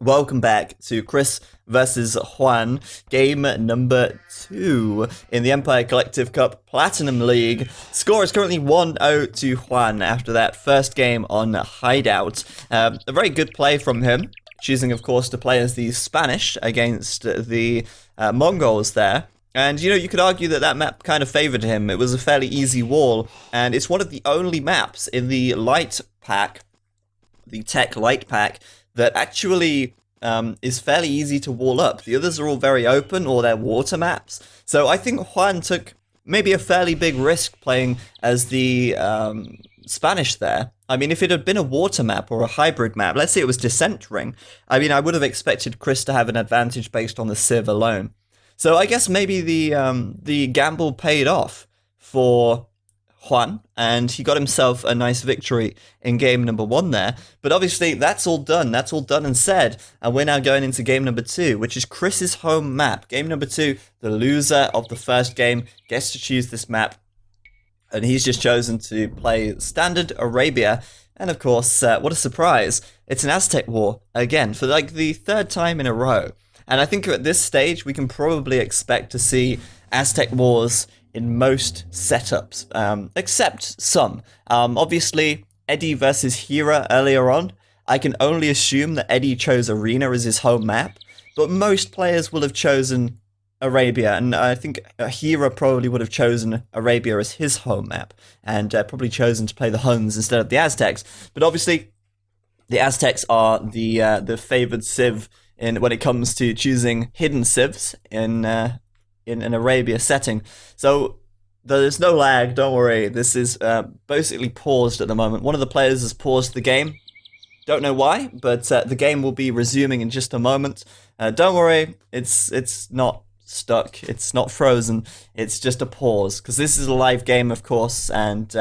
Welcome back to Chris versus Juan, game number 2 in the Empire Collective Cup Platinum League. Score is currently 1-0 to Juan after that first game on Hideout. A very good play from him, choosing of course to play as the Spanish against the Mongols there. And, you know, you could argue that that map kind of favored him. It was a fairly easy wall, and it's one of the only maps in the light pack, the TEC light pack, that actually is fairly easy to wall up. The others are all very open, or they're water maps. So I think Juan took maybe a fairly big risk playing as the Spanish there. I mean, if it had been a water map or a hybrid map, let's say it was Descent Ring, I mean, I would have expected Chris to have an advantage based on the Civ alone. So I guess maybe the gamble paid off for Juan, and he got himself a nice victory in game number 1 there. But obviously, that's all done. That's all done and said. And we're now going into game number 2, which is Chris's home map. Game number 2, the loser of the first game gets to choose this map. And he's just chosen to play Standard Arabia. And of course, what a surprise. It's an Aztec war, again, for like the 3rd time in a row. And I think at this stage, we can probably expect to see Aztec wars in most setups, except some. Obviously, Eddie versus Hera earlier on, I can only assume that Eddie chose Arena as his home map, but most players will have chosen Arabia, and I think Hera probably would have chosen Arabia as his home map, and probably chosen to play the Huns instead of the Aztecs. But obviously, the Aztecs are the favored civ when it comes to choosing hidden civs in an Arabia setting. So there's no lag, don't worry. This is basically paused at the moment. One of the players has paused the game. Don't know why, but the game will be resuming in just a moment. Don't worry, it's not stuck, it's not frozen, it's just a pause, because this is a live game, of course, and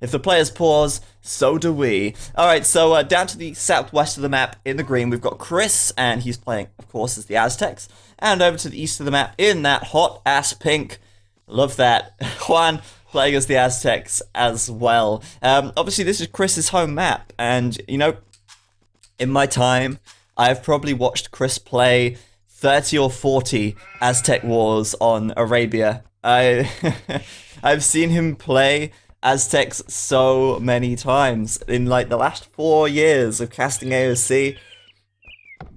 if the players pause, so do we. Alright, so down to the southwest of the map in the green, we've got Chris, and he's playing, of course, as the Aztecs, and over to the east of the map in that hot-ass pink, love that, Juan playing as the Aztecs as well. Obviously, this is Chris's home map, and, you know, in my time, I've probably watched Chris play 30 or 40 Aztec wars on Arabia. I've seen him play Aztecs so many times in like the last 4 years of casting AOC.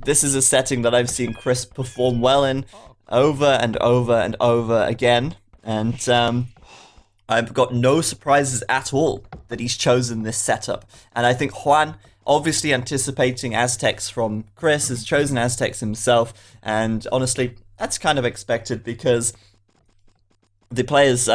This is a setting that I've seen Chris perform well in over and over and over again, and I've got no surprises at all that he's chosen this setup. And I think Juan, obviously anticipating Aztecs from Chris, has chosen Aztecs himself, and honestly, that's kind of expected because the players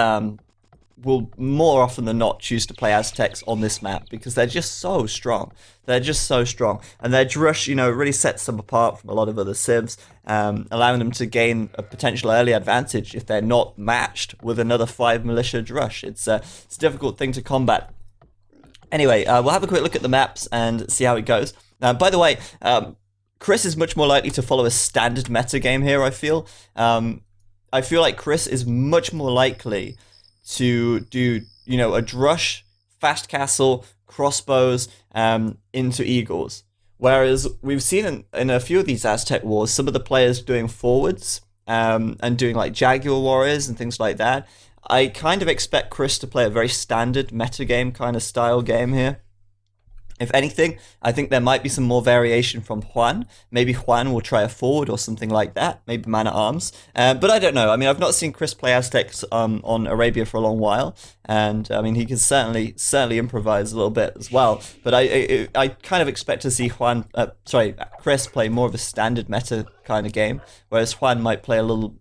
will more often than not choose to play Aztecs on this map because they're just so strong. They're just so strong, and their drush, you know, really sets them apart from a lot of other civs, allowing them to gain a potential early advantage if they're not matched with another 5 militia drush. It's a difficult thing to combat. Anyway, we'll have a quick look at the maps and see how it goes. By the way, Chris is much more likely to follow a standard meta game here, I feel. I feel like Chris is much more likely to do, you know, a drush, fast castle, crossbows, into eagles. Whereas we've seen in a few of these Aztec wars, some of the players doing forwards, and doing like Jaguar warriors and things like that. I kind of expect Chris to play a very standard metagame kind of style game here. If anything, I think there might be some more variation from Juan. Maybe Juan will try a forward or something like that. Maybe man-at-arms. But I don't know. I mean, I've not seen Chris play Aztecs on Arabia for a long while. And, I mean, he can certainly improvise a little bit as well. But I kind of expect to see Chris play more of a standard meta kind of game. Whereas Juan might play a little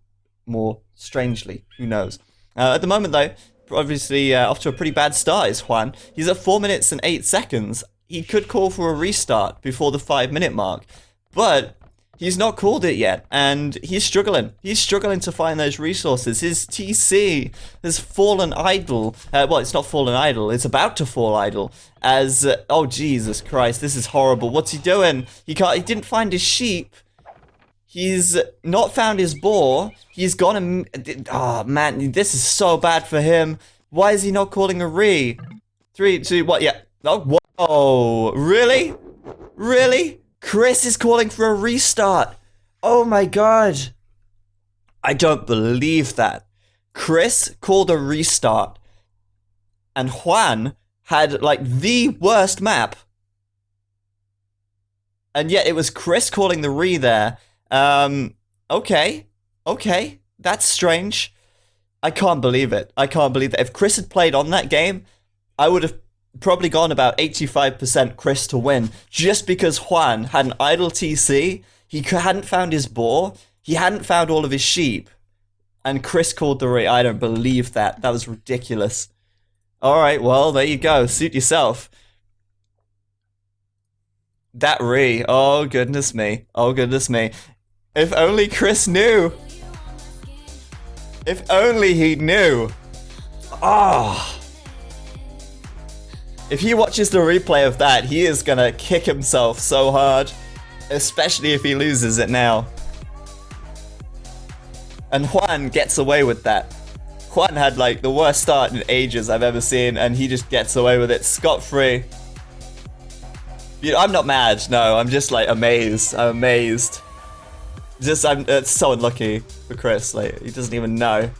more strangely. Who knows? At the moment, though, obviously off to a pretty bad start is Juan. He's at 4 minutes and 8 seconds. He could call for a restart before the 5-minute mark, but he's not called it yet, and he's struggling. He's struggling to find those resources. His TC has fallen idle. Well, it's not fallen idle. It's about to fall idle. As oh Jesus Christ, this is horrible. What's he doing? He didn't find his sheep. He's not found his boar. He's gone and... Oh, man, this is so bad for him. Why is he not calling a re? 3, 2, 1, yeah. Oh, whoa. Really? Really? Chris is calling for a restart. Oh my god. I don't believe that. Chris called a restart. And Juan had, like, the worst map. And yet it was Chris calling the re there. Okay. That's strange. I can't believe it. I can't believe that. If Chris had played on that game, I would have probably gone about 85% Chris to win. Just because Juan had an idle TC, he hadn't found his boar, he hadn't found all of his sheep, and Chris called the re. I don't believe that. That was ridiculous. Alright, well, there you go. Suit yourself. That re. Oh, goodness me. Oh, goodness me. If only Chris knew. If only he knew. Ah. Oh. If he watches the replay of that, he is gonna kick himself so hard. Especially if he loses it now. And Juan gets away with that. Juan had like the worst start in ages I've ever seen, and he just gets away with it scot-free. You know, I'm not mad, no, I'm just like amazed. I'm amazed. It's so unlucky for Chris, like, he doesn't even know.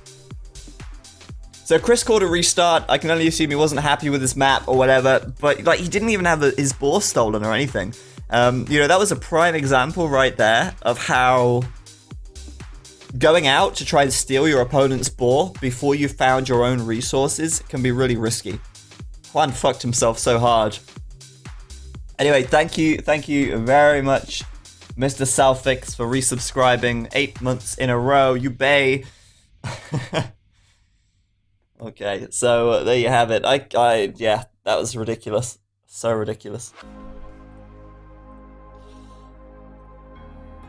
So Chris called a restart. I can only assume he wasn't happy with his map or whatever, but like he didn't even have his boar stolen or anything. You know, that was a prime example right there of how going out to try and steal your opponent's boar before you found your own resources can be really risky. Juan fucked himself so hard. Anyway, thank you very much, Mr. Salfix, for resubscribing 8 months in a row. You bay. Okay, so there you have it. Yeah, that was ridiculous. So ridiculous.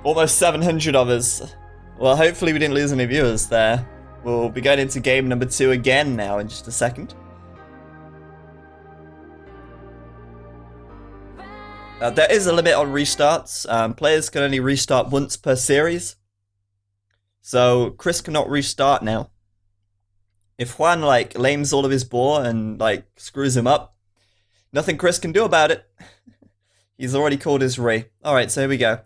Almost 700 of us. Well, hopefully we didn't lose any viewers there. We'll be going into game number 2 again now in just a second. There is a limit on restarts. Players can only restart once per series. So Chris cannot restart now. If Juan, like, lames all of his boar and, like, screws him up, nothing Chris can do about it. He's already called his re. Alright, so here we go.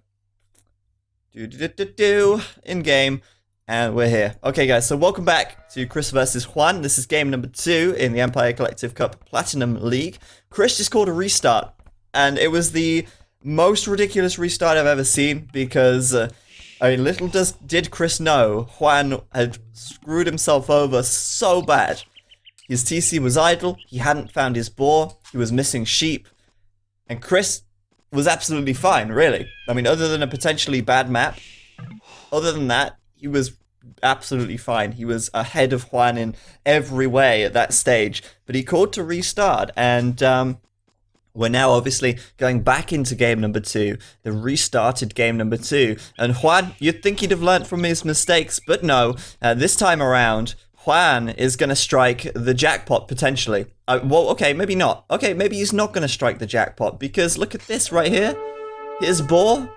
In game, and we're here. Okay, guys, so welcome back to Chris versus Juan. This is game number 2 in the Empire Collective Cup Platinum League. Chris just called a restart, and it was the most ridiculous restart I've ever seen because, I mean, little did Chris know Juan had screwed himself over so bad. His TC was idle, he hadn't found his boar, he was missing sheep, and Chris was absolutely fine, really. I mean, other than a potentially bad map, other than that, he was absolutely fine. He was ahead of Juan in every way at that stage, but he called to restart, and we're now obviously going back into game number 2, the restarted game number 2, and Juan, you'd think he'd have learnt from his mistakes, but no, this time around, Juan is going to strike the jackpot, potentially. Well, okay, maybe not. Okay, maybe he's not going to strike the jackpot, because look at this right here. His boar.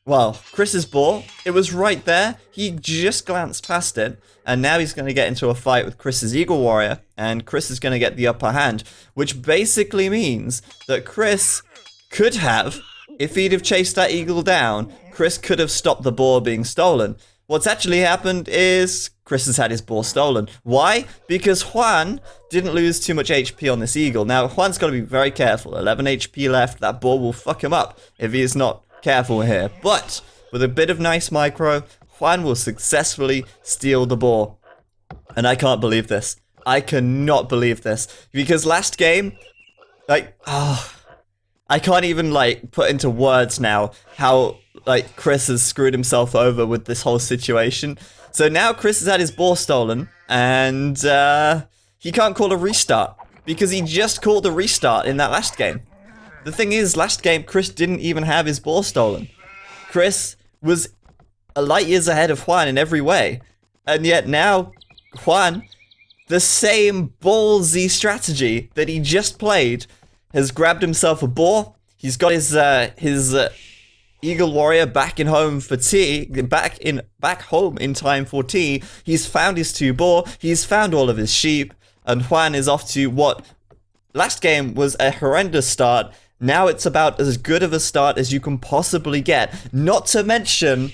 Well, Chris's boar. It was right there. He just glanced past it, and now he's going to get into a fight with Chris's Eagle Warrior, and Chris is going to get the upper hand, which basically means that Chris could have, if he'd have chased that eagle down, Chris could have stopped the boar being stolen. What's actually happened is Chris has had his boar stolen. Why? Because Juan didn't lose too much HP on this eagle. Now, Juan's got to be very careful. 11 HP left. That boar will fuck him up if he is not careful here. But with a bit of nice micro, Juan will successfully steal the boar. And I can't believe this. I cannot believe this. Because last game, like, I can't even, like, put into words now how, like, Chris has screwed himself over with this whole situation. So now Chris has had his boar stolen, and he can't call a restart, because he just called a restart in that last game. The thing is, last game, Chris didn't even have his boar stolen. Chris was light years ahead of Juan in every way, and yet now, Juan, the same ballsy strategy that he just played, has grabbed himself a boar. He's got his Eagle Warrior back home in time for tea. He's found his 2 boar. He's found all of his sheep, and Juan is off to what last game was a horrendous start. Now it's about as good of a start as you can possibly get. Not to mention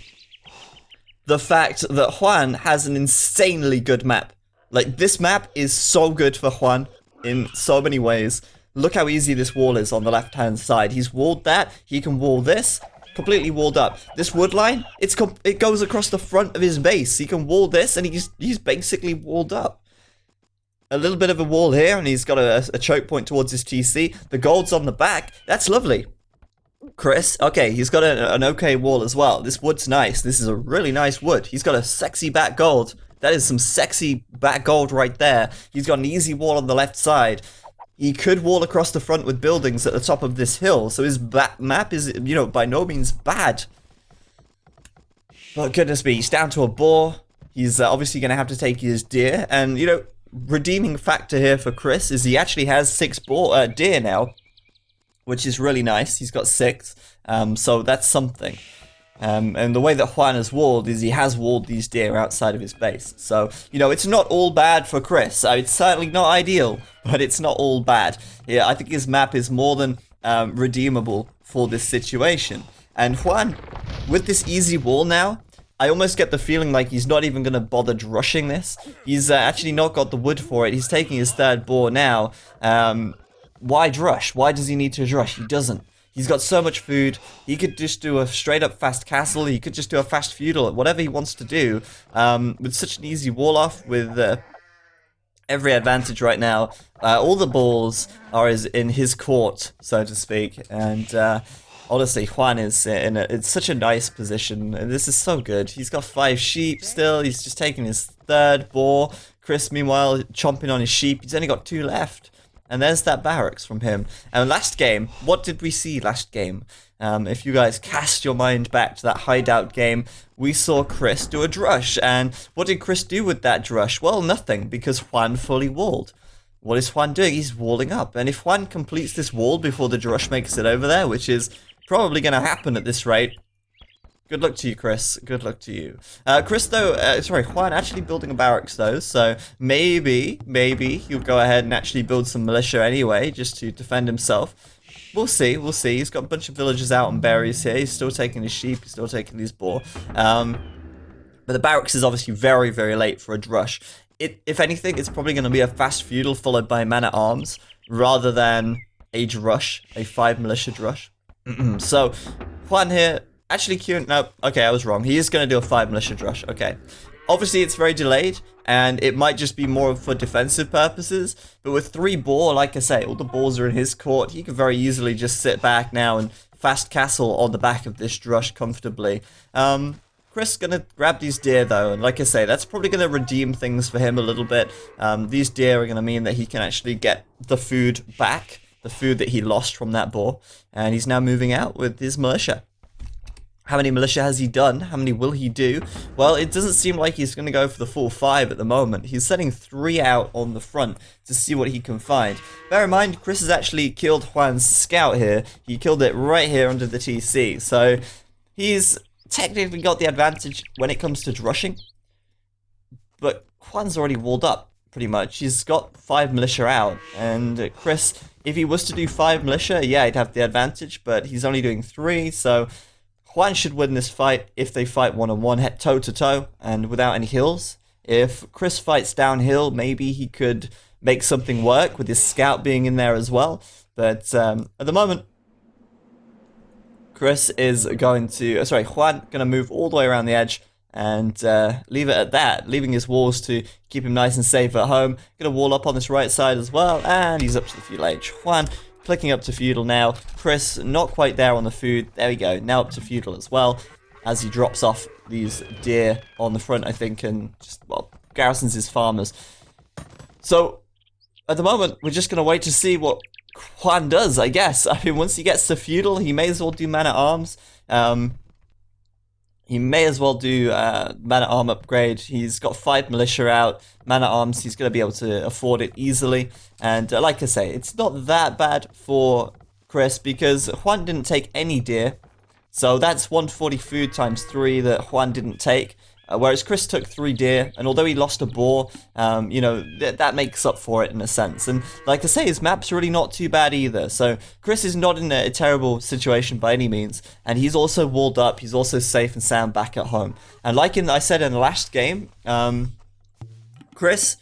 the fact that Juan has an insanely good map. Like, this map is so good for Juan in so many ways. Look how easy this wall is on the left-hand side. He's walled that. He can wall this. Completely walled up. This wood line, it goes across the front of his base. He can wall this, and he's basically walled up. A little bit of a wall here, and he's got a choke point towards his TC. The gold's on the back. That's lovely. Chris, okay, he's got an okay wall as well. This wood's nice. This is a really nice wood. He's got a sexy back gold. That is some sexy back gold right there. He's got an easy wall on the left side. He could wall across the front with buildings at the top of this hill, so his map is, you know, by no means bad. But goodness me, he's down to a boar. He's obviously going to have to take his deer, and, you know, redeeming factor here for Chris is he actually has 6 deer now, which is really nice. He's got 6, so that's something. And the way that Juan has walled is he has walled these deer outside of his base. So, you know, it's not all bad for Chris. It's certainly not ideal, but it's not all bad. Yeah, I think his map is more than redeemable for this situation. And Juan, with this easy wall now, I almost get the feeling like he's not even going to bother rushing this. He's actually not got the wood for it. He's taking his 3rd boar now. Why rush? Why does he need to rush? He doesn't. He's got so much food. He could just do a straight up fast castle. He could just do a fast feudal. Whatever he wants to do. With such an easy wall off, with every advantage right now. All the balls are in his court, so to speak. And honestly, Juan is it's such a nice position. And this is so good. He's got 5 sheep still. He's just taking his 3rd boar. Chris, meanwhile, chomping on his sheep. He's only got 2 left. And there's that barracks from him. And last game, what did we see last game? If you guys cast your mind back to that hideout game, we saw Chris do a drush. And what did Chris do with that drush? Well, nothing, because Juan fully walled. What is Juan doing? He's walling up. And if Juan completes this wall before the drush makes it over there, which is probably going to happen at this rate, good luck to you, Chris. Good luck to you. Chris, though, Juan actually building a barracks, though, so maybe he'll go ahead and actually build some militia anyway, just to defend himself. We'll see. He's got a bunch of villagers out on berries here. He's still taking his sheep. He's still taking his boar. But the barracks is obviously very, very late for a drush. If anything, it's probably going to be a fast feudal followed by man-at-arms, rather than a drush, a 5 militia drush. So, Juan here... Actually, no, okay, I was wrong. He is going to do a 5 militia drush, okay. Obviously, it's very delayed, and it might just be more for defensive purposes, but with 3 boar, like I say, all the boars are in his court. He could very easily just sit back now and fast castle on the back of this drush comfortably. Chris going to grab these deer, though, and like I say, that's probably going to redeem things for him a little bit. These deer are going to mean that he can actually get the food back, the food that he lost from that boar, and he's now moving out with his militia. How many militia has he done? How many will he do? Well, it doesn't seem like he's going to go for the full 5 at the moment. He's sending 3 out on the front to see what he can find. Bear in mind, Chris has actually killed Juan's scout here. He killed it right here under the TC. So, he's technically got the advantage when it comes to drushing. But Juan's already walled up, pretty much. He's got 5 militia out. And Chris, if he was to do 5 militia, yeah, he'd have the advantage. But he's only doing 3, so... Juan should win this fight if they fight one-on-one, toe-to-toe, and without any hills. If Chris fights downhill, maybe he could make something work with his scout being in there as well. But at the moment, Chris is going to... Juan going to move all the way around the edge and leave it at that, leaving his walls to keep him nice and safe at home. Going to wall up on this right side as well, and he's up to the feudal age. Juan... clicking up to feudal now. Chris, not quite there on the food. There we go. Now up to feudal as well. As he drops off these deer on the front, I think, and just, well, garrisons his farmers. So, at the moment, we're just going to wait to see what Juan does, I guess. I mean, once he gets to feudal, he may as well do man-at-arms. He may as well do man-at-arm upgrade. He's got 5 militia out. Man-at-arms, he's going to be able to afford it easily. And like I say, it's not that bad for Chris because Juan didn't take any deer. So that's 140 food times 3 that Juan didn't take. whereas Chris took 3 deer, and although he lost a boar, you know, that makes up for it in a sense. And like I say, his map's really not too bad either. So Chris is not in a terrible situation by any means, and he's also walled up. He's also safe and sound back at home. And like I said in the last game, Chris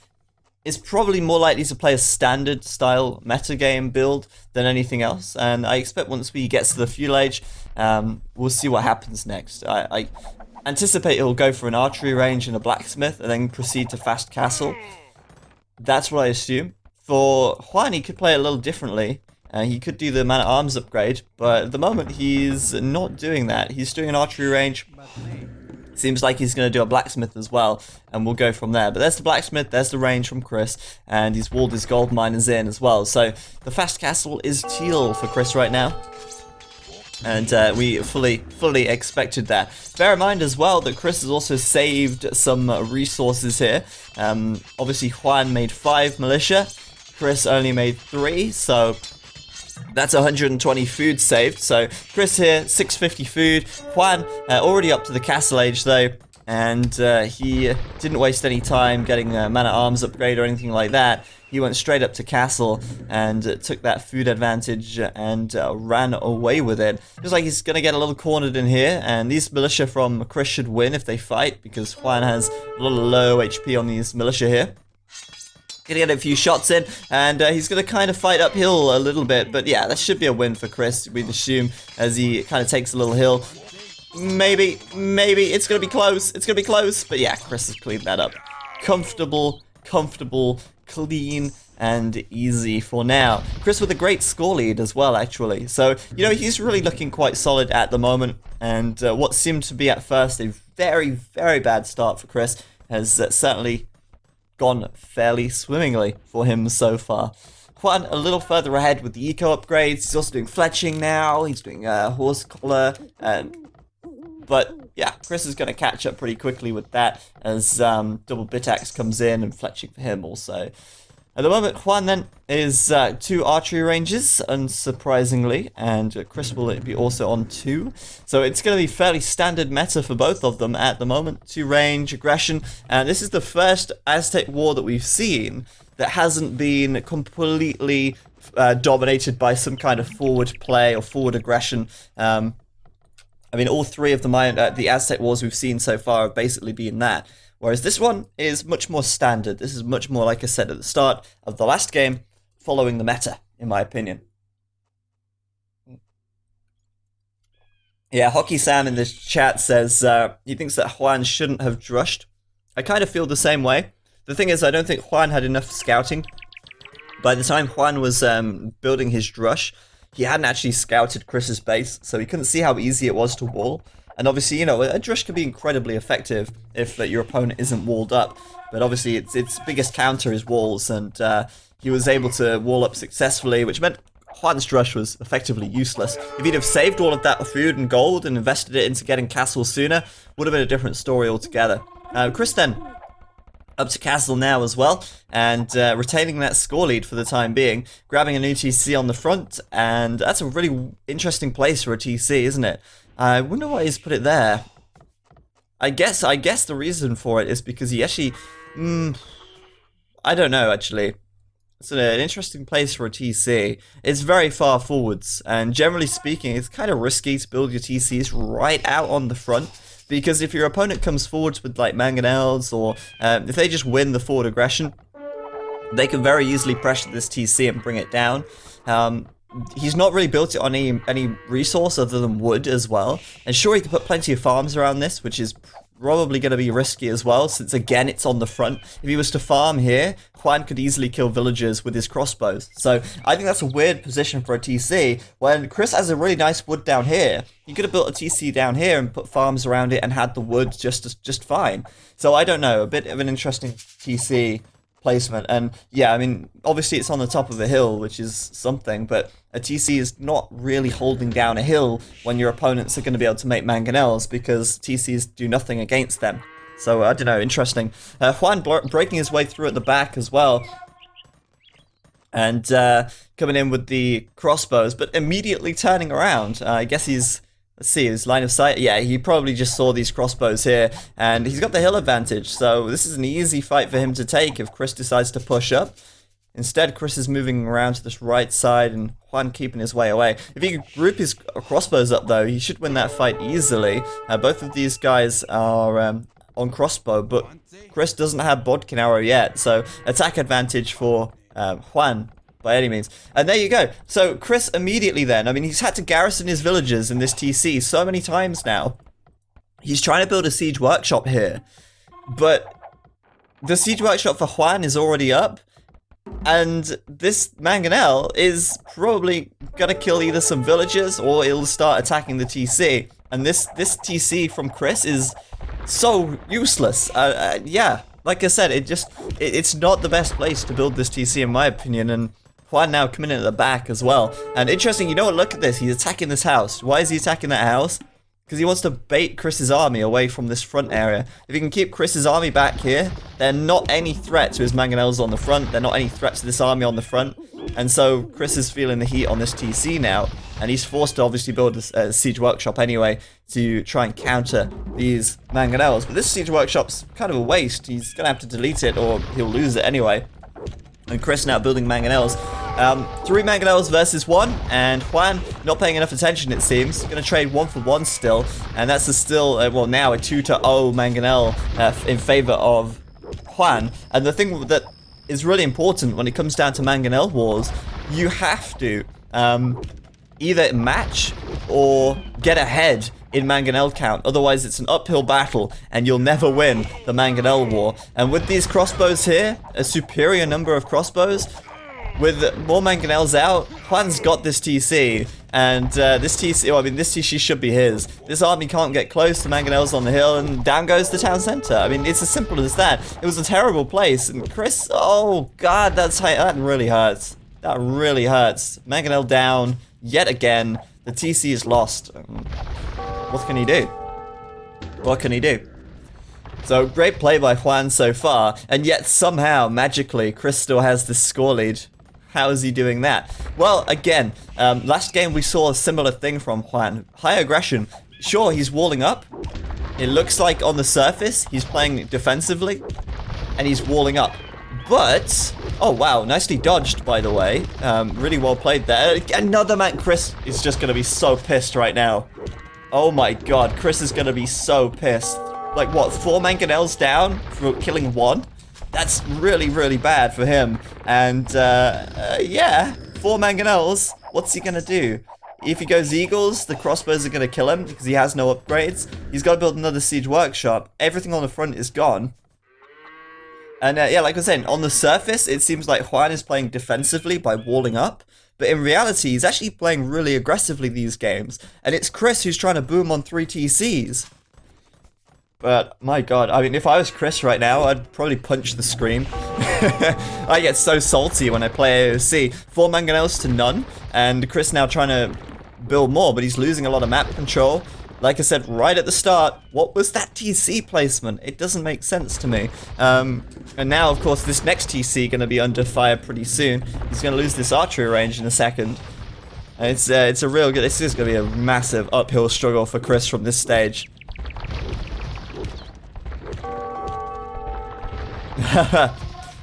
is probably more likely to play a standard style metagame build than anything else, and I expect once we get to the fuel age, we'll see what happens next. I anticipate he'll go for an archery range and a blacksmith and then proceed to fast castle. That's what I assume. For Juan, he could play a little differently. He could do the man-at-arms upgrade, but at the moment he's not doing that. He's doing an archery range. Seems like he's going to do a blacksmith as well, and we'll go from there. But there's the blacksmith, there's the range from Chris, and he's walled his gold miners in as well. So the fast castle is teal for Chris right now, and we fully expected that. Bear in mind as well that Chris has also saved some resources here. Obviously Juan made 5 militia, Chris only made 3, so that's 120 food saved. So Chris here, 650 food. Juan already up to the castle age though, and he didn't waste any time getting a man-at-arms upgrade or anything like that. He went straight up to castle and took that food advantage and ran away with it. Looks like he's going to get a little cornered in here, and these militia from Chris should win if they fight, because Juan has a little low HP on these militia here. Gonna get a few shots in, and he's gonna kind of fight uphill a little bit, but yeah, that should be a win for Chris, we'd assume, as he kind of takes a little hill. Maybe, it's gonna be close, but yeah, Chris has cleaned that up. Comfortable, clean, and easy for now. Chris with a great score lead as well, actually. So, you know, he's really looking quite solid at the moment, and what seemed to be at first a very, very bad start for Chris has certainly gone fairly swimmingly for him so far. Juan a little further ahead with the eco upgrades. He's also doing fletching now. He's doing horse collar. But yeah, Chris is going to catch up pretty quickly with that as double bit axe comes in and fletching for him also. At the moment, Juan then is 2 archery ranges, unsurprisingly, and Chris will be also on 2. So it's going to be fairly standard meta for both of them at the moment. 2 range, aggression, and this is the first Aztec war that we've seen that hasn't been completely dominated by some kind of forward play or forward aggression. I mean, all 3 of the Aztec wars we've seen so far have basically been that. Whereas this one is much more standard. This is much more, like I said at the start of the last game, following the meta, in my opinion. Yeah, Hockey Sam in this chat says he thinks that Juan shouldn't have drushed. I kind of feel the same way. The thing is, I don't think Juan had enough scouting. By the time Juan was building his drush, he hadn't actually scouted Chris's base, so he couldn't see how easy it was to wall. And obviously, you know, a drush can be incredibly effective if your opponent isn't walled up. But obviously, its biggest counter is walls, and he was able to wall up successfully, which meant Juan's drush was effectively useless. If he'd have saved all of that food and gold and invested it into getting castles sooner, would have been a different story altogether. Chris then up to castle now as well, and retaining that score lead for the time being, grabbing a new TC on the front, and that's a really interesting place for a TC, isn't it? I wonder why he's put it there. I guess the reason for it is because he actually, I don't know actually. It's an interesting place for a TC. It's very far forwards, and generally speaking, it's kind of risky to build your TCs right out on the front, because if your opponent comes forwards with like mangonels, or if they just win the forward aggression, they can very easily pressure this TC and bring it down. He's not really built it on any resource other than wood as well. And sure, he can put plenty of farms around this, which is probably going to be risky as well, since again, it's on the front. If he was to farm here, Juan could easily kill villagers with his crossbows. So I think that's a weird position for a TC, when Chris has a really nice wood down here. He could have built a TC down here and put farms around it and had the wood just fine. So I don't know, a bit of an interesting TC placement. And yeah, I mean, obviously it's on the top of a hill, which is something, but a TC is not really holding down a hill when your opponents are going to be able to make mangonels, because TCs do nothing against them. So I don't know, interesting. Juan breaking his way through at the back as well, and coming in with the crossbows, but immediately turning around. I guess he's Let's see, his line of sight. Yeah, he probably just saw these crossbows here, and he's got the hill advantage, so this is an easy fight for him to take if Chris decides to push up. Instead, Chris is moving around to this right side, and Juan keeping his way away. If he could group his crossbows up, though, he should win that fight easily. Both of these guys are on crossbow, but Chris doesn't have bodkin arrow yet, so attack advantage for Juan. By any means. And there you go. So Chris immediately then, I mean, he's had to garrison his villagers in this TC so many times now. He's trying to build a siege workshop here. But the siege workshop for Juan is already up. And this Mangonel is probably going to kill either some villagers or it'll start attacking the TC. And this TC from Chris is so useless. Yeah, like I said, it's not the best place to build this TC in my opinion. And Juan now coming in at the back as well. And interesting, you know what, look at this. He's attacking this house. Why is he attacking that house? Because he wants to bait Chris's army away from this front area. If he can keep Chris's army back here, they're not any threat to his Mangonels on the front. They're not any threat to this army on the front. And so Chris is feeling the heat on this TC now. And he's forced to obviously build a siege workshop anyway to try and counter these Mangonels. But this siege workshop's kind of a waste. He's going to have to delete it or he'll lose it anyway. And Chris now building Mangonels. 3 Mangonels versus 1, and Juan not paying enough attention, it seems. Going to trade 1 for 1 still, and that's still, well, now a 2-0 Mangonel in favor of Juan. And the thing that is really important when it comes down to Mangonel wars, you have to either match or get ahead in Mangonel count. Otherwise, it's an uphill battle, and you'll never win the Mangonel war. And with these crossbows here, a superior number of crossbows, with more Mangonels out, Juan's got this TC. And this TC, well, I mean, this TC should be his. This army can't get close to Mangonels on the hill, and down goes the town center. I mean, it's as simple as that. It was a terrible place, and Chris, oh god, that really hurts. That really hurts. Mangonel down yet again. The TC is lost. What can he do? What can he do? So, great play by Juan so far, and yet somehow, magically, Chris still has this score lead. How is he doing that? Well, again, last game we saw a similar thing from Juan. High aggression. Sure, he's walling up. It looks like on the surface, he's playing defensively, and he's walling up. But, oh wow, nicely dodged, by the way. Really well played there. Another man. Chris is just going to be so pissed right now. Oh my god, Chris is going to be so pissed. Like, what, 4 Mangonels down for killing 1? That's really, really bad for him. And, yeah, 4 Mangonels. What's he going to do? If he goes Eagles, the crossbows are going to kill him because he has no upgrades. He's got to build another siege workshop. Everything on the front is gone. And, yeah, like I was saying, on the surface, it seems like Juan is playing defensively by walling up. But in reality, he's actually playing really aggressively these games. And it's Chris who's trying to boom on 3 TCs. But, my god, I mean, if I was Chris right now, I'd probably punch the screen. I get so salty when I play AOC. 4 Mangonels to none, and Chris now trying to build more, but he's losing a lot of map control. Like I said right at the start, what was that TC placement? It doesn't make sense to me. And now, of course, this next TC going to be under fire pretty soon. He's going to lose this archery range in a second. And it's a real good... This is going to be a massive uphill struggle for Chris from this stage.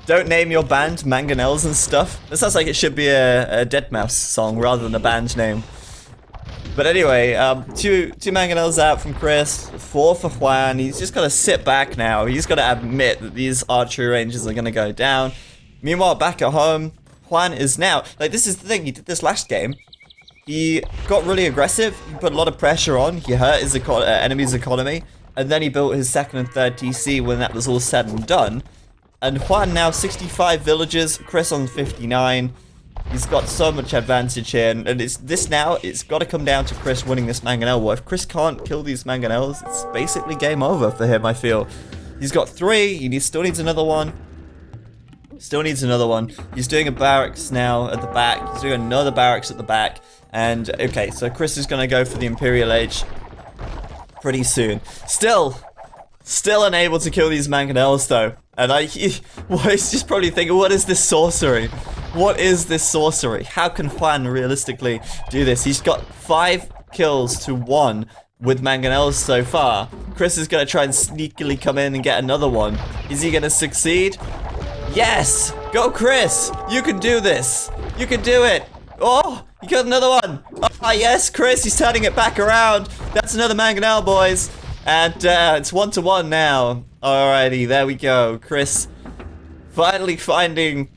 Don't name your band Mangonels and stuff. That sounds like it should be a deadmau5 song rather than a band name. But anyway, 2 Mangonels out from Chris, 4 for Juan. He's just got to sit back now. He's got to admit that these archery ranges are going to go down. Meanwhile, back at home, Juan is now... Like, this is the thing. He did this last game. He got really aggressive. He put a lot of pressure on. He hurt his enemy's economy. And then he built his 2nd and 3rd TC when that was all said and done. And Juan now 65 villagers, Chris on 59. He's got so much advantage here, and it's got to come down to Chris winning this Mangonel war. If Chris can't kill these Mangonels, it's basically game over for him, I feel. He's got 3, he still needs another one. Still needs another one. He's doing a barracks now at the back. He's doing another barracks at the back. And, okay, so Chris is going to go for the Imperial Age pretty soon. Still unable to kill these Mangonels, though. And he's just probably thinking, what is this sorcery? What is this sorcery? How can Juan realistically do this? He's got 5 kills to 1 with mangonels so far. Chris is going to try and sneakily come in and get another one. Is he going to succeed? Yes! Go, Chris! You can do this! You can do it! Oh! You got another one! Ah, yes, Chris, he's turning it back around! That's another mangonel, boys! And it's 1-1 now. Alrighty, there we go. Chris finally finding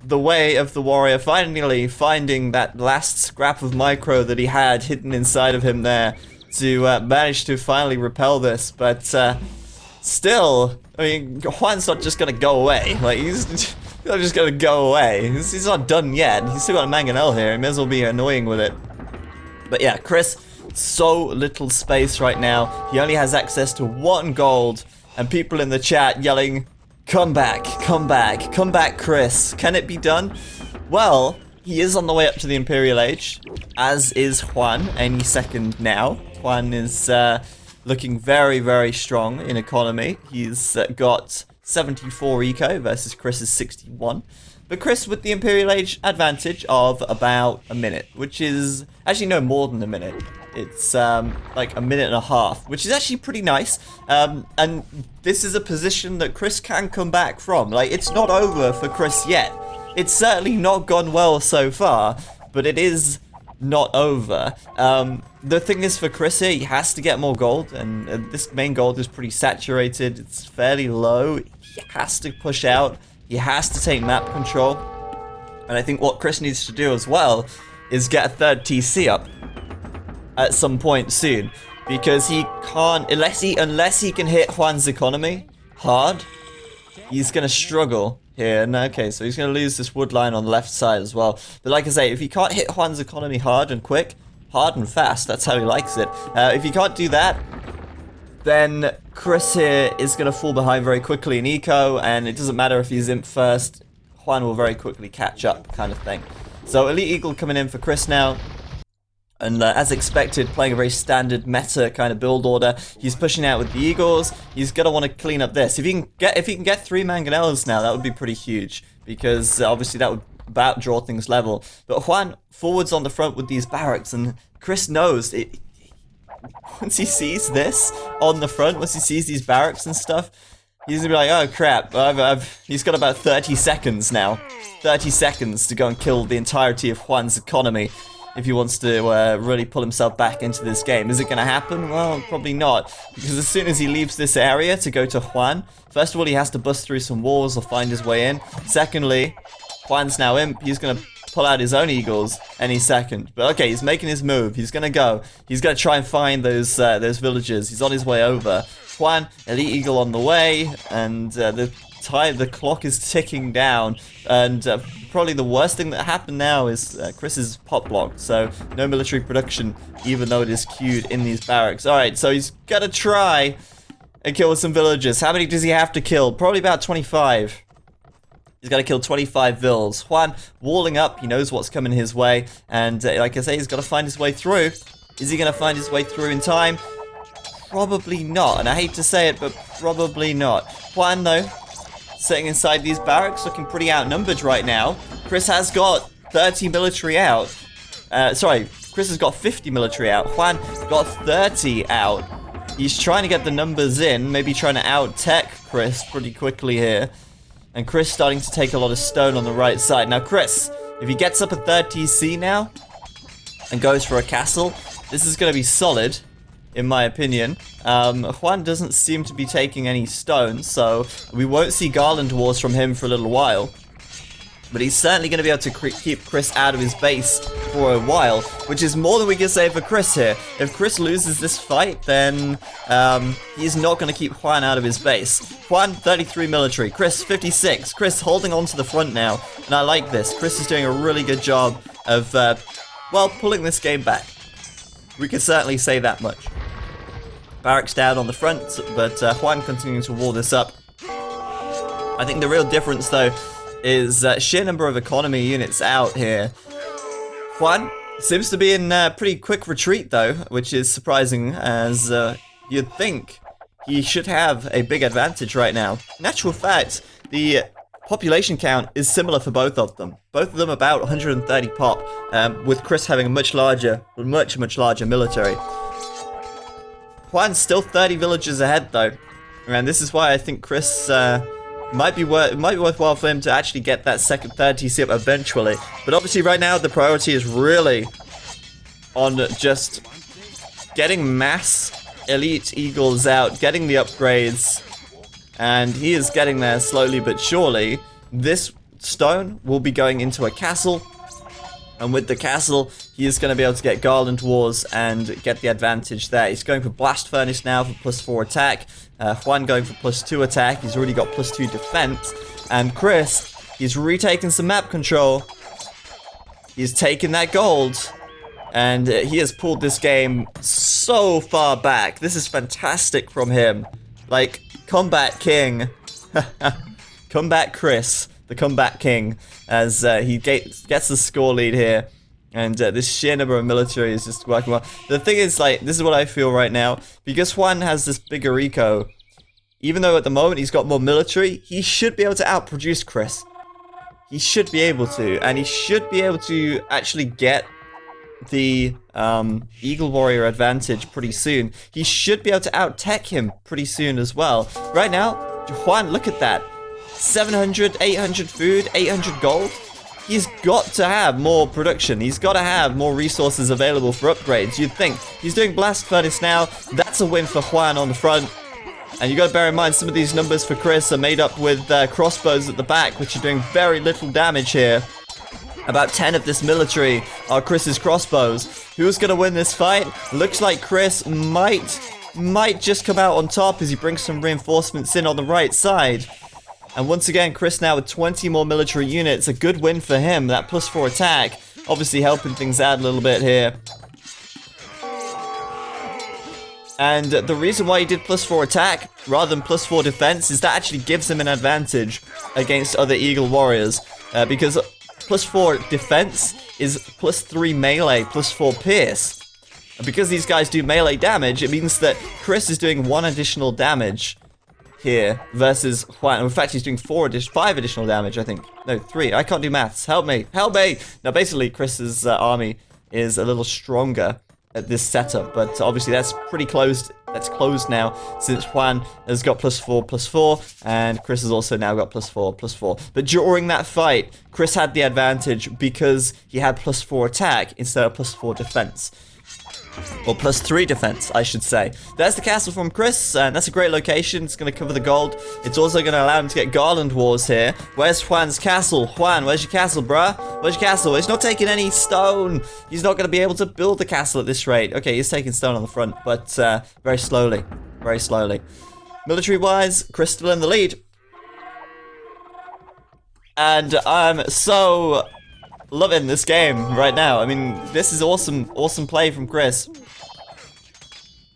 the way of the warrior, finally finding that last scrap of micro that he had hidden inside of him there to manage to finally repel this. But still, I mean, Juan's not just gonna go away. Like, he's not just gonna go away. He's not done yet. He's still got a mangonel here. He may as well be annoying with it. But yeah, Chris, so little space right now. He only has access to 1 gold, and people in the chat yelling, come back, come back, come back, Chris. Can it be done? Well, he is on the way up to the Imperial Age, as is Juan any second now. Juan is looking very, very strong in economy. He's got 74 eco versus Chris's 61. But Chris with the Imperial Age advantage of about a minute, which is actually no more than a minute. It's like a minute and a half, which is actually pretty nice. And this is a position that Chris can come back from. Like, it's not over for Chris yet. It's certainly not gone well so far, but it is not over. The thing is for Chris here, he has to get more gold, and this main gold is pretty saturated. It's fairly low. He has to push out. He has to take map control. And I think what Chris needs to do as well is get a 3rd TC up at some point soon, because he can't, unless he can hit Juan's economy hard, he's gonna struggle here. And okay, so he's gonna lose this wood line on the left side as well. But like I say, if he can't hit Juan's economy hard and quick, hard and fast, that's how he likes it. If he can't do that, then Chris here is gonna fall behind very quickly in eco, and it doesn't matter if he's imp first, Juan will very quickly catch up, kind of thing. So Elite Eagle coming in for Chris now. And as expected, playing a very standard meta kind of build order. He's pushing out with the Eagles. He's gonna want to clean up this. If he can get 3 mangonels now, that would be pretty huge, because obviously that would about draw things level. But Juan forwards on the front with these barracks, and Chris knows it. Once he sees this on the front, once he sees these barracks and stuff, he's gonna be like, oh crap! He's got about 30 seconds now. 30 seconds to go and kill the entirety of Juan's economy if he wants to really pull himself back into this game. Is it going to happen? Well, probably not. Because as soon as he leaves this area to go to Juan, first of all, he has to bust through some walls or find his way in. Secondly, Juan's now imp. He's going to pull out his own Eagles any second. But okay, he's making his move. He's going to go. He's going to try and find those villagers. He's on his way over. Juan, Elite Eagle on the way, and the clock is ticking down, and probably the worst thing that happened now is Chris is pop blocked, so no military production, even though it is queued in these barracks. Alright, so he's gonna try and kill some villagers. How many does he have to kill? Probably about 25. He's got to kill 25 vills. Juan walling up, he knows what's coming his way, and like I say, he's got to find his way through. Is he going to find his way through in time? Probably not, and I hate to say it, but probably not. Juan, though, sitting inside these barracks, looking pretty outnumbered right now. Chris has got 30 military out. Sorry, Chris has got 50 military out. Juan got 30 out. He's trying to get the numbers in, maybe trying to out-tech Chris pretty quickly here. And Chris starting to take a lot of stone on the right side. Now, Chris, if he gets up a 3rd TC now and goes for a castle, this is going to be solid, in my opinion. Juan doesn't seem to be taking any stones, so we won't see Garland Wars from him for a little while. But he's certainly going to be able to keep Chris out of his base for a while, which is more than we can say for Chris here. If Chris loses this fight, then he's not going to keep Juan out of his base. Juan, 33 military. Chris, 56. Chris holding on to the front now, and I like this. Chris is doing a really good job of, well, pulling this game back. We can certainly say that much. Barracks down on the front, but Juan continuing to wall this up. I think the real difference, though, is sheer number of economy units out here. Juan seems to be in pretty quick retreat, though, which is surprising, as you'd think he should have a big advantage right now. In actual fact, the population count is similar for both of them. Both of them about 130 pop, with Chris having a much larger military. Juan's still 30 villages ahead though, and this is why I think Chris might be worthwhile for him to actually get that third TC up eventually. But obviously right now the priority is really on just getting mass elite eagles out, getting the upgrades. And he is getting there slowly but surely. This stone will be going into a castle. And with the castle, he is going to be able to get Garland Wars and get the advantage there. He's going for Blast Furnace now for +4 attack. Juan going for +2 attack. He's already got +2 defense. And Chris, he's retaken some map control. He's taken that gold. And he has pulled this game so far back. This is fantastic from him. Like, Combat King. Combat Chris, the Combat King, as he gets the score lead here. And this sheer number of military is just working well. The thing is, like, this is what I feel right now. Because Juan has this bigger eco, even though at the moment he's got more military, he should be able to outproduce Chris. He should be able to. And he should be able to actually get the Eagle Warrior advantage pretty soon. He should be able to out-tech him pretty soon as well. Right now, Juan, look at that. 700, 800 food, 800 gold. He's got to have more production. He's got to have more resources available for upgrades. You'd think. He's doing Blast Furnace now. That's a win for Juan on the front. And you got to bear in mind some of these numbers for Chris are made up with crossbows at the back, which are doing very little damage here. About 10 of this military are Chris's crossbows. Who's going to win this fight? Looks like Chris might just come out on top as he brings some reinforcements in on the right side. And once again, Chris now with 20 more military units. A good win for him. That +4 attack. Obviously helping things out a little bit here. And the reason why he did +4 attack rather than +4 defense is that actually gives him an advantage against other Eagle Warriors. Because +4 defense is +3 melee, +4 pierce. And because these guys do melee damage, it means that Chris is doing 1 additional damage here versus Juan. In fact, he's doing 5 additional damage, I think. No, 3. I can't do maths. Help me. Help me. Now, basically, Chris's army is a little stronger at this setup, but obviously that's pretty closed. That's closed now since Juan has got +4/+4 and Chris has also now got +4/+4. But during that fight, Chris had the advantage because he had +4 attack instead of +4 defense. Or +3 defense, I should say. There's the castle from Chris, and that's a great location. It's going to cover the gold. It's also going to allow him to get Garland Wars here. Where's Juan's castle? Juan, where's your castle, bruh? Where's your castle? He's not taking any stone. He's not going to be able to build the castle at this rate. Okay, he's taking stone on the front, but very slowly. Very slowly. Military-wise, Chris still in the lead. And I'm so loving this game right now. I mean, this is awesome play from Chris.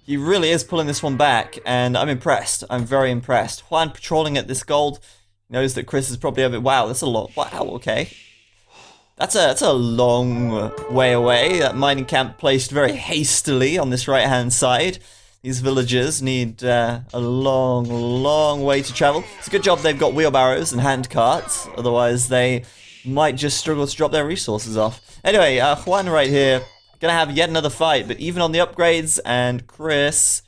He really is pulling this one back, and I'm impressed. I'm very impressed. Juan patrolling at this gold knows that Chris is probably a bit. Wow, that's a lot. Wow, okay. That's a long way away. That mining camp placed very hastily on this right-hand side. These villagers need a long way to travel. It's a good job they've got wheelbarrows and hand carts. Otherwise, they might just struggle to drop their resources off. Anyway, Juan right here, gonna have yet another fight, but even on the upgrades, and Chris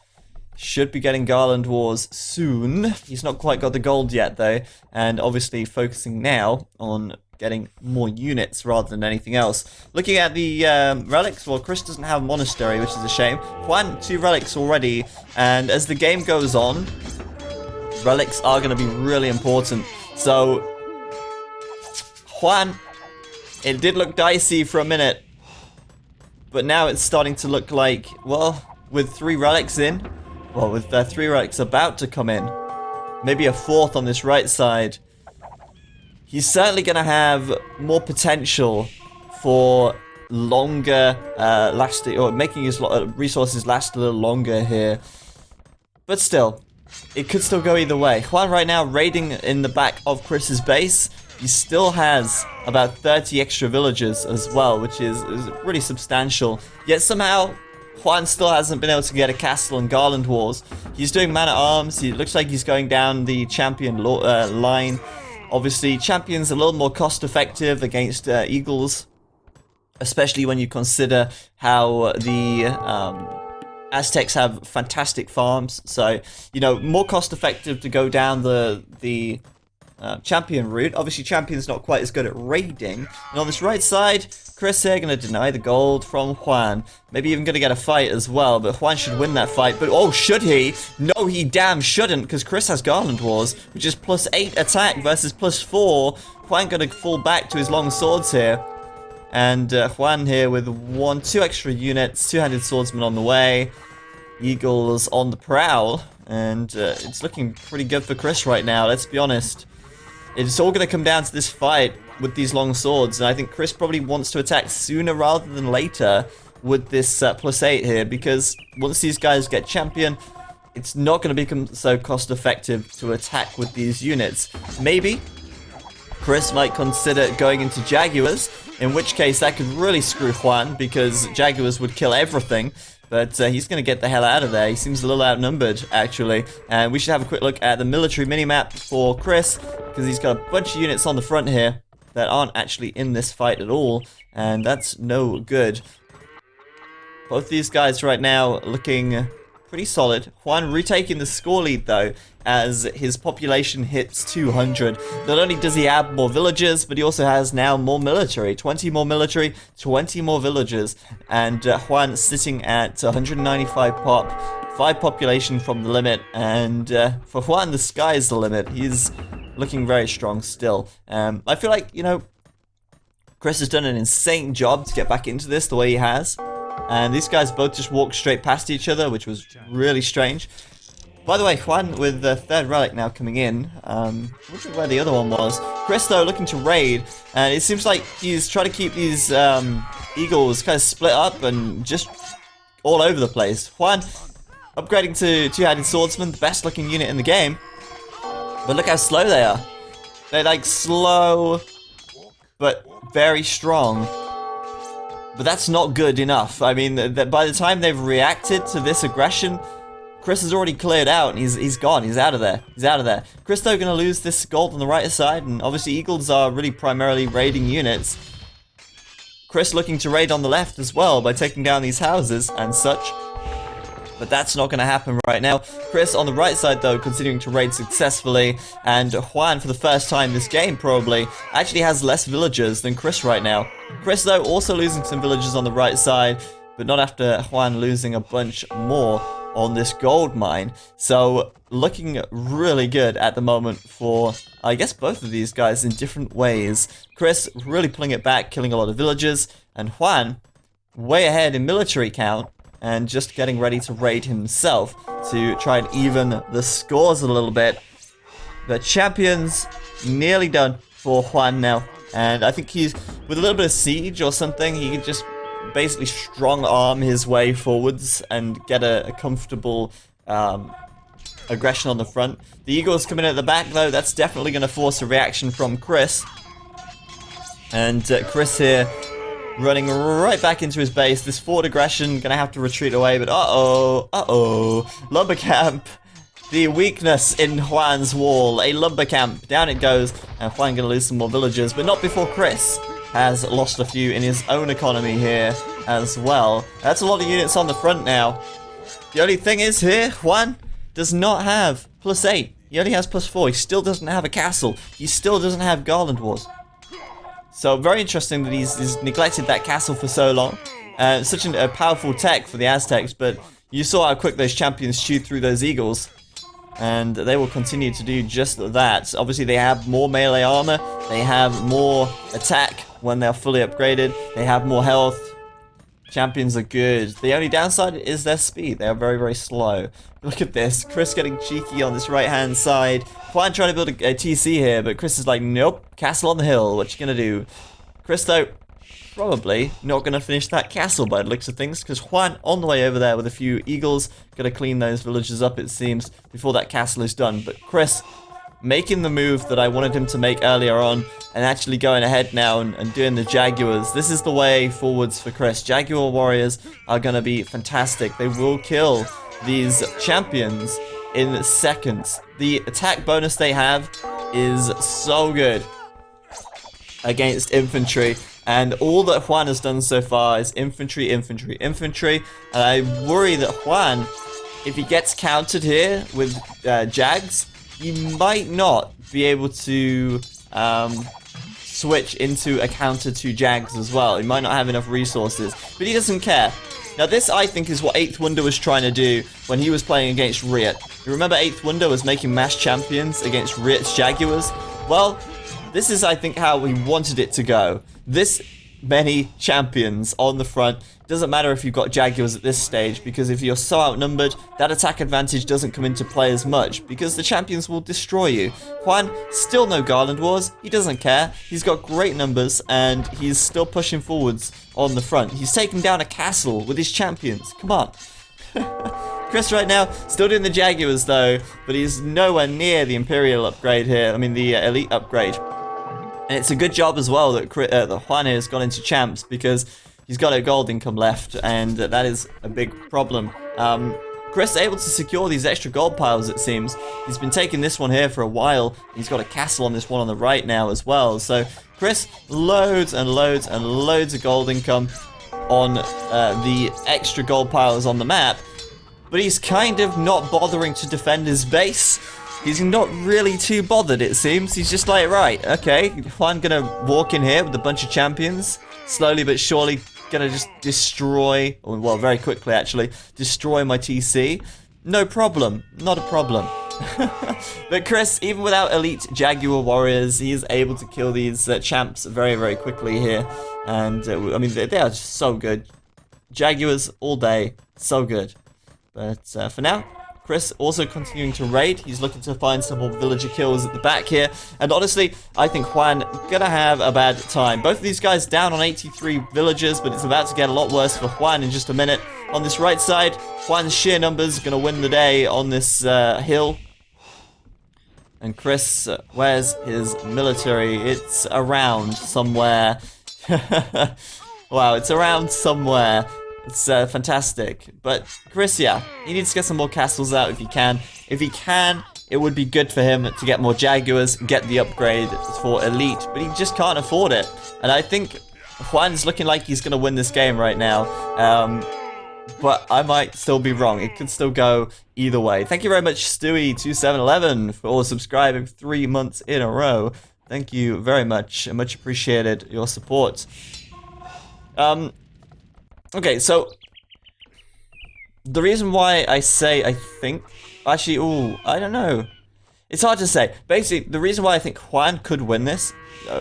should be getting Garland Wars soon. He's not quite got the gold yet, though, and obviously focusing now on getting more units rather than anything else. Looking at the relics, well, Chris doesn't have a monastery, which is a shame. Juan, 2 relics already, and as the game goes on, relics are going to be really important. So Juan, it did look dicey for a minute, but now it's starting to look like, well, with 3 relics in, well, with 3 relics about to come in, maybe a 4th on this right side, he's certainly going to have more potential for longer lasting, or making his resources last a little longer here. But still, it could still go either way. Juan right now raiding in the back of Chris's base. He still has about 30 extra villagers as well, which is really substantial. Yet somehow, Juan still hasn't been able to get a castle and Garland Wars. He's doing man-at-arms. He looks like he's going down the champion line. Obviously, Champion's a little more cost-effective against Eagles, especially when you consider how the Aztecs have fantastic farms. So, you know, more cost-effective to go down the Champion route. Obviously, Champion's not quite as good at raiding. And on this right side, Chris here going to deny the gold from Juan. Maybe even going to get a fight as well, but Juan should win that fight. But, oh, should he? No, he damn shouldn't, because Chris has Garland Wars, which is +8 attack versus +4. Juan going to fall back to his long swords here. And Juan here with 2 extra units, 2-handed swordsman on the way. Eagles on the prowl. And it's looking pretty good for Chris right now, let's be honest. It's all going to come down to this fight with these long swords. And I think Chris probably wants to attack sooner rather than later with this +8 here. Because once these guys get champion, it's not going to become so cost effective to attack with these units. Maybe Chris might consider going into Jaguars, in which case that could really screw Juan, because Jaguars would kill everything. But he's going to get the hell out of there. He seems a little outnumbered, actually. And we should have a quick look at the military minimap for Chris, because he's got a bunch of units on the front here that aren't actually in this fight at all. And that's no good. Both these guys right now looking pretty solid. Juan retaking the score lead, though, as his population hits 200. Not only does he have more villagers, but he also has now more military. 20 more military, 20 more villagers. And Juan sitting at 195 pop, 5 population from the limit. And for Juan, the sky is the limit. He's looking very strong still. I feel like, you know, Chris has done an insane job to get back into this the way he has. And these guys both just walked straight past each other, which was really strange. By the way, Juan with the 3rd relic now coming in. Looking where the other one was. Chris, though, looking to raid. And it seems like he's trying to keep these Eagles kind of split up and just all over the place. Juan upgrading to 2-handed swordsman, the best looking unit in the game. But look how slow they are. They're like slow, but very strong. But that's not good enough. I mean, by the time they've reacted to this aggression, Chris has already cleared out, and he's gone. He's out of there. He's out of there. Chris, though, going to lose this gold on the right side, and obviously Eagles are really primarily raiding units. Chris looking to raid on the left as well by taking down these houses and such. But that's not going to happen right now. Chris on the right side, though, continuing to raid successfully. And Juan, for the first time this game, probably, actually has less villagers than Chris right now. Chris, though, also losing some villagers on the right side, but not after Juan losing a bunch more on this gold mine. So, looking really good at the moment for, I guess, both of these guys in different ways. Chris really pulling it back, killing a lot of villagers. And Juan, way ahead in military count, and just getting ready to raid himself to try and even the scores a little bit. The champion's nearly done for Juan now. And I think he's, with a little bit of siege or something, he can just basically strong arm his way forwards and get a comfortable aggression on the front. The Eagles coming in at the back, though, that's definitely going to force a reaction from Chris. And Chris here running right back into his base. This forward aggression gonna have to retreat away, but lumber camp. The weakness in Juan's wall, a lumber camp. Down it goes, and Juan gonna lose some more villagers, but not before Chris has lost a few in his own economy here as well. That's a lot of units on the front now. The only thing is here, Juan does not have +8. He only has +4. He still doesn't have a castle. He still doesn't have Garland Wars. So very interesting that he's neglected that castle for so long. Such a powerful tech for the Aztecs, but you saw how quick those champions chewed through those Eagles. And they will continue to do just that. Obviously they have more melee armor, they have more attack when they're fully upgraded, they have more health. Champions are good. The only downside is their speed. They are very, very slow. Look at this. Chris getting cheeky on this right-hand side. Juan trying to build a TC here, but Chris is like, nope, castle on the hill. What you gonna do? Chris, though, probably not gonna finish that castle by the looks of things, because Juan on the way over there with a few eagles. Gonna clean those villages up, it seems, before that castle is done. But Chris making the move that I wanted him to make earlier on, and actually going ahead now and doing the Jaguars. This is the way forwards for Chris. Jaguar warriors are going to be fantastic. They will kill these champions in seconds. The attack bonus they have is so good against infantry. And all that Juan has done so far is infantry, infantry, infantry. And I worry that Juan, if he gets countered here with Jags, he might not be able to switch into a counter to Jags as well. He might not have enough resources, but he doesn't care. Now this, I think, is what 8th Wonder was trying to do when he was playing against Riot. You remember 8th Wonder was making mass champions against Riot's Jaguars? Well, this is, I think, how we wanted it to go. This many champions on the front. Doesn't matter if you've got Jaguars at this stage, because if you're so outnumbered, that attack advantage doesn't come into play as much, because the champions will destroy you. Juan, still no Garland Wars. He doesn't care. He's got great numbers, and he's still pushing forwards on the front. He's taking down a castle with his champions. Come on. Chris right now, still doing the Jaguars though, but he's nowhere near the Imperial upgrade here. I mean, the Elite upgrade. And it's a good job as well that Juan has gone into champs, because he's got a gold income left, and that is a big problem. Chris able to secure these extra gold piles, it seems. He's been taking this one here for a while. He's got a castle on this one on the right now as well. So Chris, loads and loads and loads of gold income on the extra gold piles on the map. But he's kind of not bothering to defend his base. He's not really too bothered, it seems. He's just like, right, okay, I'm gonna walk in here with a bunch of champions, slowly but surely gonna just destroy, well, very quickly actually, destroy my TC. No problem, not a problem. But Chris, even without elite Jaguar warriors, he is able to kill these champs very, very quickly here. And, I mean, they are just so good. Jaguars all day, so good. But for now, Chris also continuing to raid. He's looking to find some more villager kills at the back here. And honestly, I think Juan gonna have a bad time. Both of these guys down on 83 villagers, but it's about to get a lot worse for Juan in just a minute. On this right side, Juan's sheer numbers are gonna win the day on this hill. And Chris, where's his military? It's around somewhere. Wow, it's around somewhere. It's fantastic. But Chris, yeah, he needs to get some more castles out if he can. If he can, it would be good for him to get more Jaguars, get the upgrade for Elite, but he just can't afford it. And I think Juan's looking like he's going to win this game right now. But I might still be wrong. It could still go either way. Thank you very much, Stewie2711, for subscribing 3 months in a row. Thank you very much. Much appreciated your support. Okay, so the reason why I say I think, actually, ooh, I don't know. It's hard to say. Basically, the reason why I think Juan could win this,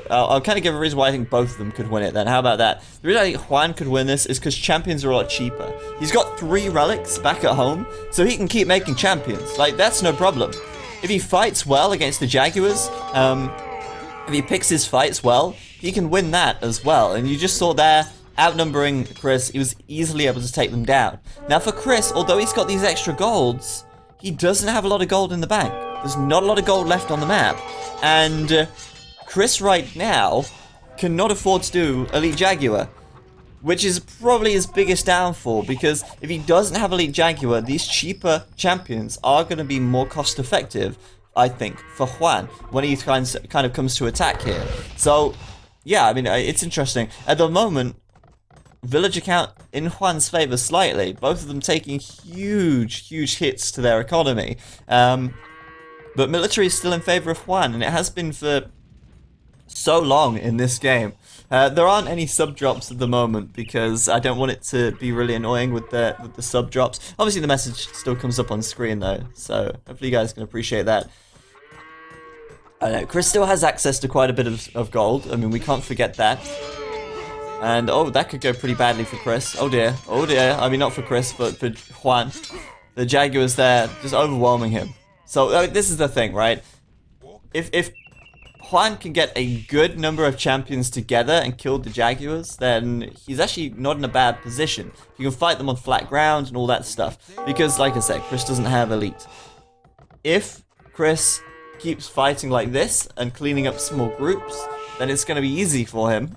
I'll kind of give a reason why I think both of them could win it then. How about that? The reason I think Juan could win this is because champions are a lot cheaper. He's got 3 relics back at home, so he can keep making champions. Like, that's no problem. If he fights well against the Jaguars, if he picks his fights well, he can win that as well. And you just saw there, outnumbering Chris, he was easily able to take them down. Now for Chris, although he's got these extra golds, he doesn't have a lot of gold in the bank. There's not a lot of gold left on the map. And Chris right now cannot afford to do Elite Jaguar, which is probably his biggest downfall, because if he doesn't have Elite Jaguar, these cheaper champions are going to be more cost effective, I think, for Juan when he kind of comes to attack here. So, yeah, I mean, it's interesting. At the moment, villager count in Juan's favor slightly. Both of them taking huge, huge hits to their economy. But military is still in favor of Juan, and it has been for so long in this game. There aren't any sub drops at the moment because I don't want it to be really annoying with the sub drops. Obviously, the message still comes up on screen though, so hopefully you guys can appreciate that. I know Chris still has access to quite a bit of gold. I mean, we can't forget that. And, oh, that could go pretty badly for Chris. Oh dear, oh dear. I mean, not for Chris, but for Juan. The Jaguars there, just overwhelming him. So, I mean, this is the thing, right? If Juan can get a good number of champions together and kill the Jaguars, then he's actually not in a bad position. You can fight them on flat ground and all that stuff. Because, like I said, Chris doesn't have Elite. If Chris keeps fighting like this and cleaning up small groups, then it's going to be easy for him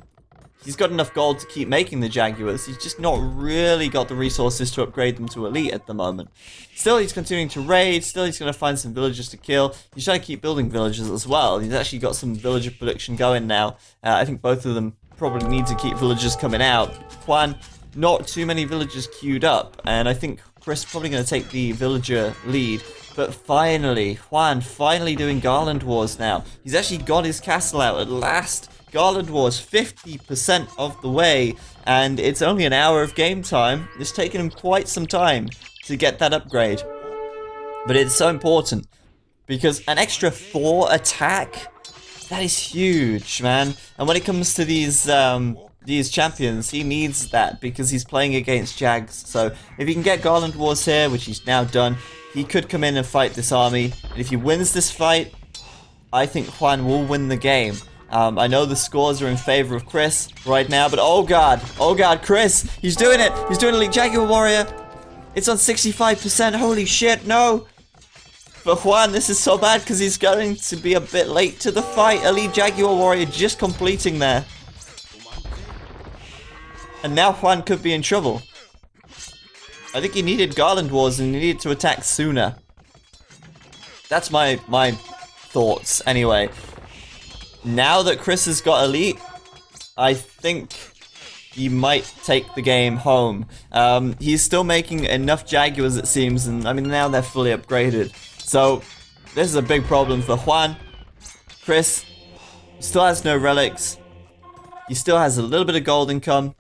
he's got enough gold to keep making the Jaguars. He's just not really got the resources to upgrade them to elite at the moment. Still, he's continuing to raid. Still, he's going to find some villagers to kill. He's trying to keep building villagers as well. He's actually got some villager production going now. I think both of them probably need to keep villagers coming out. Juan, not too many villagers queued up, and I think Chris probably going to take the villager lead. But finally, Juan finally doing Garland Wars now. He's actually got his castle out at last. Garland Wars 50% of the way, and it's only an hour of game time. It's taken him quite some time to get that upgrade. But it's so important, because an extra 4 attack, that is huge, man. And when it comes to these champions, he needs that, because he's playing against Jags. So if he can get Garland Wars here, which he's now done, he could come in and fight this army. And if he wins this fight, I think Juan will win the game. I know the scores are in favor of Chris right now, but oh god, Chris, he's doing it. He's doing Elite Jaguar Warrior. It's on 65%. Holy shit, no. For Juan, this is so bad because he's going to be a bit late to the fight. Elite Jaguar Warrior just completing there. And now Juan could be in trouble. I think he needed Garland Wars and he needed to attack sooner. That's my thoughts anyway. Now that Chris has got elite, I think he might take the game home. He's still making enough Jaguars, it seems, and I mean now they're fully upgraded. So this is a big problem for Juan. Chris still has no relics. He still has a little bit of gold income,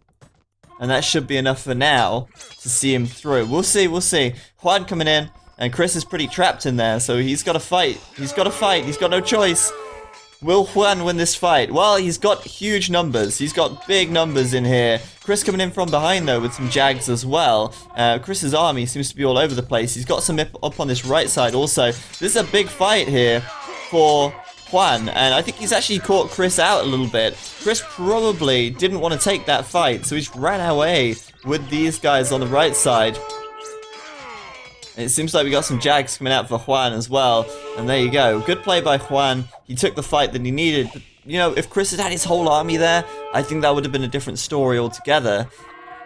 and that should be enough for now to see him through. We'll see. Juan coming in, and Chris is pretty trapped in there, so he's got to fight. He's got no choice. Will Juan win this fight? Well, he's got huge numbers. He's got big numbers in here. Chris coming in from behind, though, with some Jags as well. Chris's army seems to be all over the place. He's got some up on this right side also. This is a big fight here for Juan, and I think he's actually caught Chris out a little bit. Chris probably didn't want to take that fight, so he's ran away with these guys on the right side. And it seems like we got some Jags coming out for Juan as well. And there you go. Good play by Juan. He took the fight that he needed. But, you know, if Chris had had his whole army there, I think that would have been a different story altogether.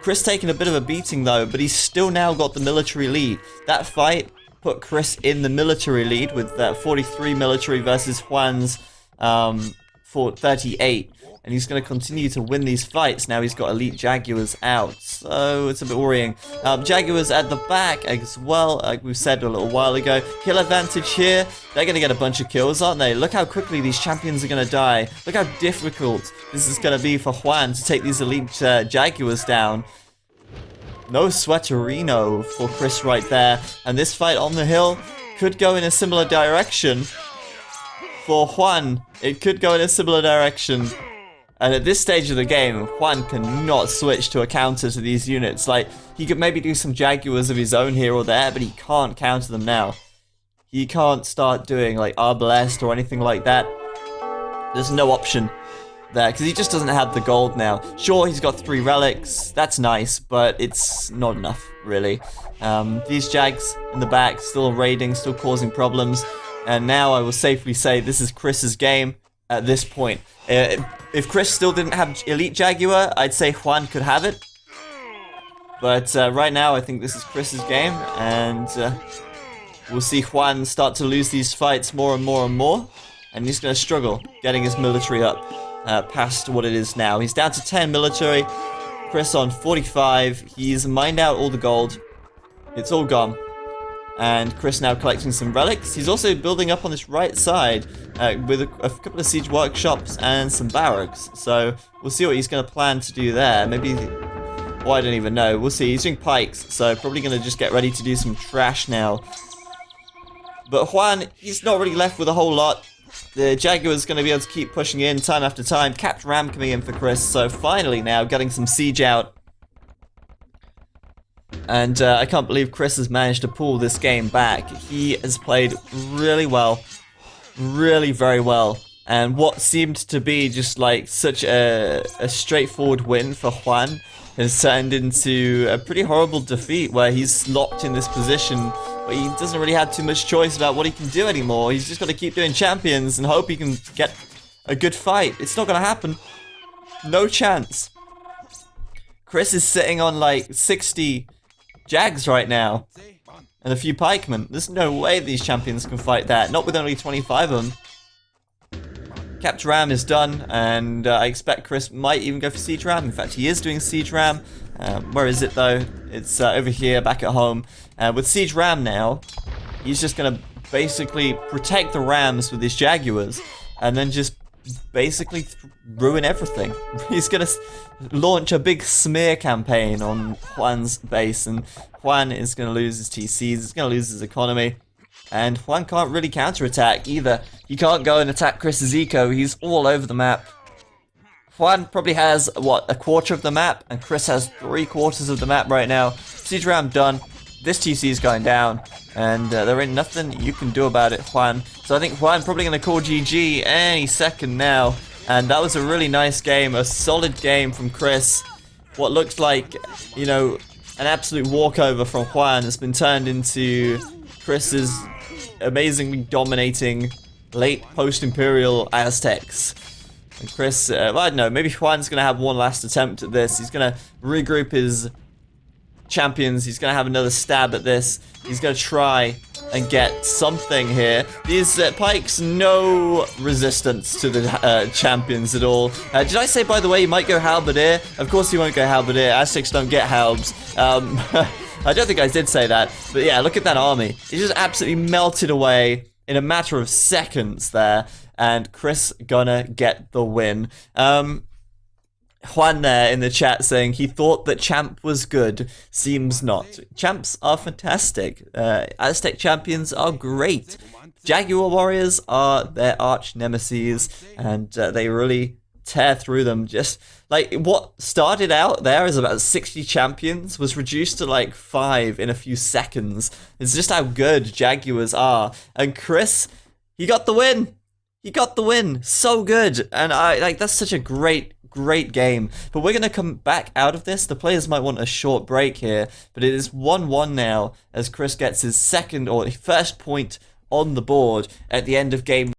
Chris taking a bit of a beating, though, but he's still now got the military lead. That fight put Chris in the military lead with 43 military versus Juan's 38. And he's going to continue to win these fights. Now he's got elite Jaguars out. So it's a bit worrying. Jaguars at the back as well, like we said a little while ago. Kill advantage here. They're going to get a bunch of kills, aren't they? Look how quickly these champions are going to die. Look how difficult this is going to be for Juan to take these elite Jaguars down. No Sweaterino for Chris right there. And this fight on the hill could go in a similar direction. For Juan, it could go in a similar direction. And at this stage of the game, Juan cannot switch to a counter to these units. Like, he could maybe do some Jaguars of his own here or there, but he can't counter them now. He can't start doing, like, Arbalest or anything like that. There's no option there, because he just doesn't have the gold now. Sure, he's got 3 relics. That's nice, but it's not enough, really. These Jags in the back, still raiding, still causing problems. And now I will safely say this is Chris's game at this point. If Chris still didn't have Elite Jaguar, I'd say Juan could have it. But right now, I think this is Chris's game, and we'll see Juan start to lose these fights more and more and more, and he's going to struggle getting his military up past what it is now. He's down to 10 military, Chris on 45, he's mined out all the gold, it's all gone. And Chris now collecting some relics. He's also building up on this right side with a couple of siege workshops and some barracks. So we'll see what he's going to plan to do there. Maybe, well, I don't even know. We'll see. He's doing pikes, so probably going to just get ready to do some trash now. But Juan, he's not really left with a whole lot. The Jaguar's going to be able to keep pushing in time after time. Capped Ram coming in for Chris. So finally now getting some siege out. And I can't believe Chris has managed to pull this game back. He has played really well. Really very well. And what seemed to be just like such a straightforward win for Juan has turned into a pretty horrible defeat where he's locked in this position but he doesn't really have too much choice about what he can do anymore. He's just got to keep doing champions and hope he can get a good fight. It's not going to happen. No chance. Chris is sitting on like 60 Jags right now. And a few pikemen. There's no way these champions can fight that. Not with only 25 of them. Capture Ram is done, and I expect Chris might even go for Siege Ram. In fact, he is doing Siege Ram. Where is it though? It's over here, back at home. With Siege Ram now, he's just going to basically protect the Rams with his Jaguars, and then just basically ruin everything. He's going to launch a big smear campaign on Juan's base, and Juan is going to lose his TCs, he's going to lose his economy. And Juan can't really counterattack either. He can't go and attack Chris's eco. He's all over the map. Juan probably has, what, a quarter of the map? And Chris has 3/4 of the map right now. Siege Ram done. This TC is going down. And there ain't nothing you can do about it, Juan. So I think Juan probably going to call GG any second now. And that was a really nice game. A solid game from Chris. What looks like, you know, an absolute walkover from Juan has been turned into Chris's amazingly dominating late post-Imperial Aztecs. And Chris, well, I don't know, maybe Juan's going to have one last attempt at this. He's going to regroup his champions. He's going to have another stab at this. He's going to try and get something here. These pikes, no resistance to the champions at all. Did I say, by the way, he might go Halberdier? Of course he won't go Halberdier. Aztecs don't get halbs. I don't think I did say that, but yeah, look at that army. It just absolutely melted away in a matter of seconds there, and Chris gonna get the win. Juan there in the chat saying he thought that Champ was good. Seems not. Champs are fantastic. Aztec champions are great. Jaguar warriors are their arch nemesis, and they really tear through them. Just like what started out there as about 60 champions was reduced to like 5 in a few seconds. It's just how good Jaguars are. And Chris, he got the win. He got the win. So good. And that's such a great game. But we're going to come back out of this. The players might want a short break here, but it is 1-1 now as Chris gets his second or first point on the board at the end of game